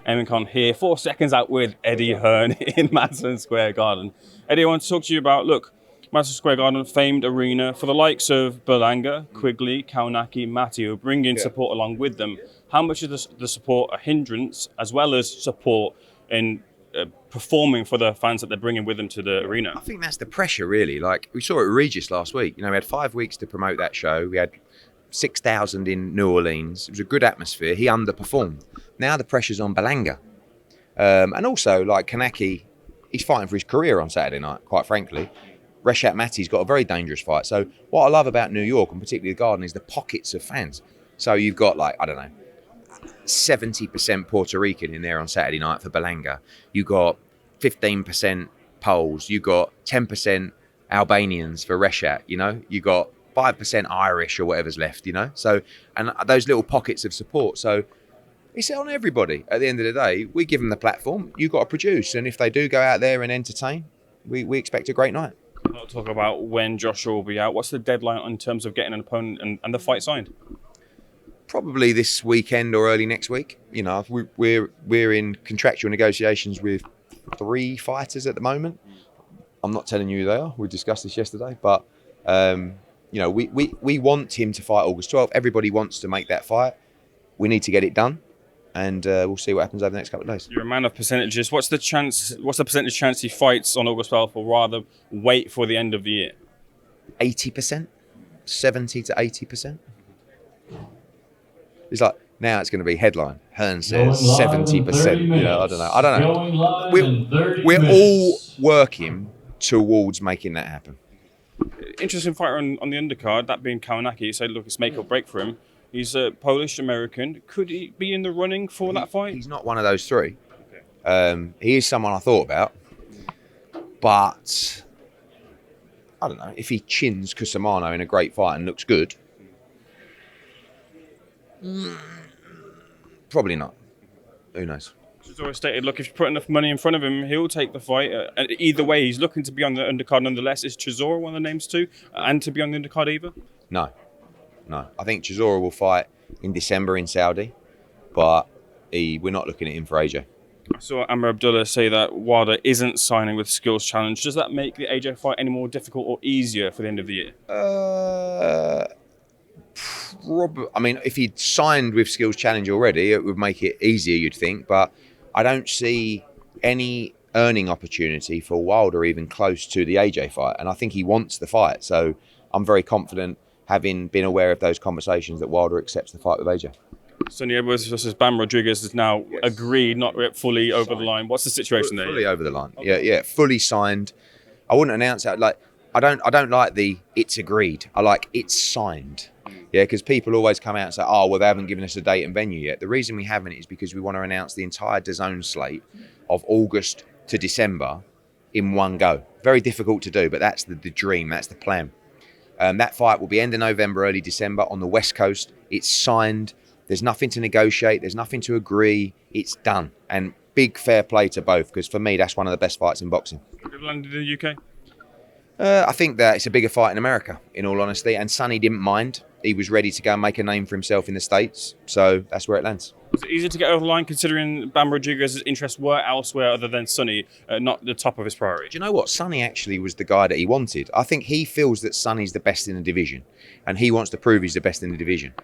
Eamon Con here, 4 seconds out with Eddie Hearn in Madison Square Garden. Eddie, I want to talk to you about, look, Madison Square Garden, famed arena for the likes of Berlanga, Quigley, Kaunaki, Matty, who bring in support along with them. How much is the support a hindrance as well as support in performing for the fans that they're bringing with them to the arena? I think that's the pressure, really. Like, we saw it at Regis last week. You know, we had 5 weeks to promote that show. We had 6,000 in New Orleans. It was a good atmosphere. He underperformed. Now the pressure's on Berlanga. And also, like, Kanaki, he's fighting for his career on Saturday night, quite frankly. Reshat Matty's got a very dangerous fight. So what I love about New York, and particularly the Garden, is the pockets of fans. So you've got, like, I don't know, 70% Puerto Rican in there on Saturday night for Berlanga. You got 15% Poles. You got 10% Albanians for Reshat. You know, you got 5% Irish or whatever's left. You know, so and those little pockets of support. So it's on everybody. At the end of the day, we give them the platform. You've got to produce, and if they do go out there and entertain, we expect a great night. I'll talk about when Joshua will be out. What's the deadline in terms of getting an opponent and the fight signed? Probably this weekend or early next week. You know, we're in contractual negotiations with 3 fighters at the moment. I'm not telling you who they are. We discussed this yesterday, but you know, we want him to fight August 12th. Everybody wants to make that fight. We need to get it done, and we'll see what happens over the next couple of days. You're a man of percentages. What's the chance? What's the percentage chance he fights on August 12th, or rather, wait for the end of the year? 80%, 70 to 80%. It's like, now it's going to be headline. Hearn says 70%. You know, I don't know. We're all working towards making that happen. Interesting fighter on the undercard, that being Kaunaki. You said, look, it's make or break for him. He's a Polish-American. Could he be in the running for that fight? He's not one of those 3. Okay. He is someone I thought about. But, I don't know, if he chins Cusimano in a great fight and looks good, probably not. Who knows? He's always stated, look, if you put enough money in front of him, he'll take the fight. Either way, he's looking to be on the undercard nonetheless. Is Chisora one of the names too? And to be on the undercard either? No. I think Chisora will fight in December in Saudi, but we're not looking at him for AJ. I saw Amr Abdullah say that Wilder isn't signing with Skills Challenge. Does that make the AJ fight any more difficult or easier for the end of the year? I mean, if he'd signed with Skills Challenge already, it would make it easier, you'd think. But I don't see any earning opportunity for Wilder even close to the AJ fight. And I think he wants the fight. So I'm very confident, having been aware of those conversations, that Wilder accepts the fight with AJ. Sonny Edwards versus Bam Rodriguez is now agreed, not yet fully over the line. What's the situation there? Fully over the line. Okay. Yeah, fully signed. I wouldn't announce that. Like, I don't like the "it's agreed." I like "it's signed." Yeah, because people always come out and say, "Oh, well, they haven't given us a date and venue yet." The reason we haven't is because we want to announce the entire DAZN slate of August to December in one go. Very difficult to do, but that's the dream. That's the plan. That fight will be end of November, early December on the West Coast. It's signed. There's nothing to negotiate. There's nothing to agree. It's done. And big fair play to both, because for me, that's one of the best fights in boxing. Have you landed in the UK? I think that it's a bigger fight in America, in all honesty. And Sonny didn't mind. He was ready to go and make a name for himself in the States. So that's where it lands. Is it easy to get over the line considering Bam Rodriguez's interests were elsewhere other than Sonny, not the top of his priority? Do you know what? Sonny actually was the guy that he wanted. I think he feels that Sonny's the best in the division. And he wants to prove he's the best in the division.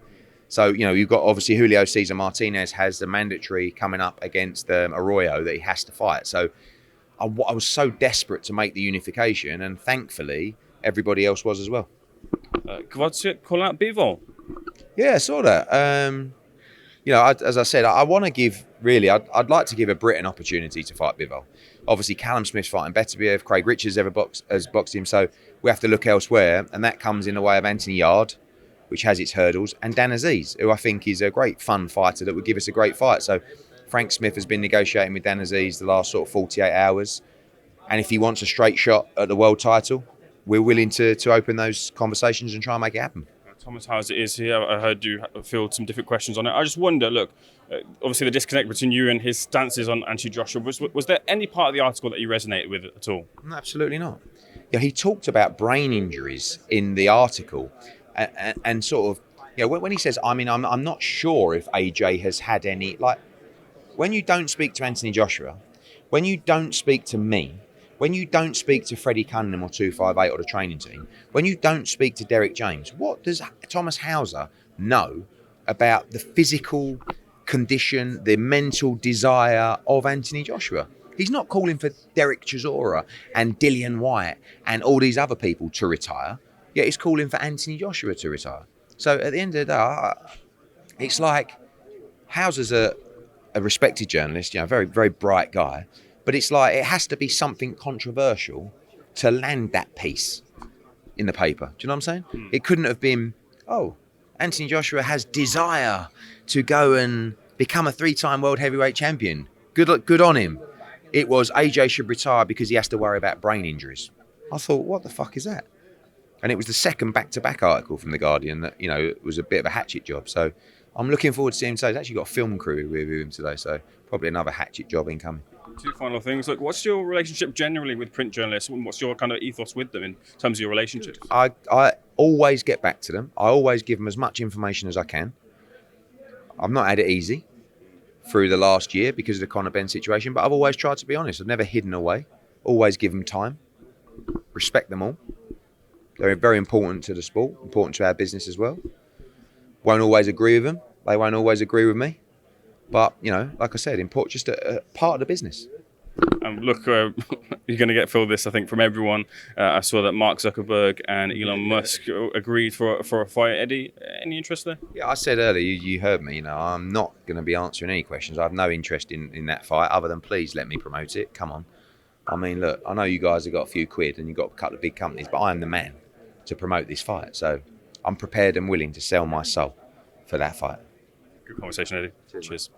So, you know, you've got obviously Julio Cesar Martinez has the mandatory coming up against Arroyo that he has to fight. So I was so desperate to make the unification, and thankfully everybody else was as well. Kowalczyk calling out Bivol. Yeah, I saw that. You know, as I said, I want to give, really, I'd like to give a Brit an opportunity to fight Bivol. Obviously, Callum Smith's fighting Beterbiev, Craig Richards has boxed him, so we have to look elsewhere, and that comes in the way of Anthony Yard, which has its hurdles, and Dan Aziz, who I think is a great fun fighter that would give us a great fight. So Frank Smith has been negotiating with Dan Aziz the last sort of 48 hours, and if he wants a straight shot at the world title, we're willing to open those conversations and try and make it happen. Thomas Hauser is here. I heard you field some different questions on it. I just wonder, look, obviously the disconnect between you and his stances on Anthony Joshua, was there any part of the article that you resonated with at all? No, absolutely not. Yeah, he talked about brain injuries in the article and sort of, you know, when he says, I mean, I'm not sure if AJ has had any, like, when you don't speak to Anthony Joshua, when you don't speak to me, when you don't speak to Freddie Cunningham or 258 or the training team, when you don't speak to Derek James, what does Thomas Hauser know about the physical condition, the mental desire of Anthony Joshua? He's not calling for Derek Chisora and Dillian White and all these other people to retire, yet he's calling for Anthony Joshua to retire. So at the end of the day, it's like Hauser's a respected journalist, very, very bright guy, but it's like it has to be something controversial to land that piece in the paper. Do you know what I'm saying? It couldn't have been, Anthony Joshua has desire to go and become a 3-time world heavyweight champion. Good on him. It was AJ should retire because he has to worry about brain injuries. I thought, what the fuck is that? And it was the second back-to-back article from The Guardian that, was a bit of a hatchet job. So I'm looking forward to seeing him today. He's actually got a film crew with him today, so probably another hatchet job incoming. 2 final things. Look, what's your relationship generally with print journalists? What's your kind of ethos with them in terms of your relationships? I always get back to them. I always give them as much information as I can. I've not had it easy through the last year because of the Conor Benn situation, but I've always tried to be honest. I've never hidden away. Always give them time. Respect them all. They're very important to the sport, important to our business as well. Won't always agree with them. They won't always agree with me. But, like I said, important, just a part of the business. Look, you're going to get filled this, I think, from everyone. I saw that Mark Zuckerberg and Elon Musk agreed for a fight. Eddie, any interest there? Yeah, I said earlier, you heard me, I'm not going to be answering any questions. I have no interest in that fight other than please let me promote it. Come on. I mean, look, I know you guys have got a few quid and you've got a couple of big companies, but I am the man to promote this fight. So I'm prepared and willing to sell my soul for that fight. Good conversation, Eddie. Cheers.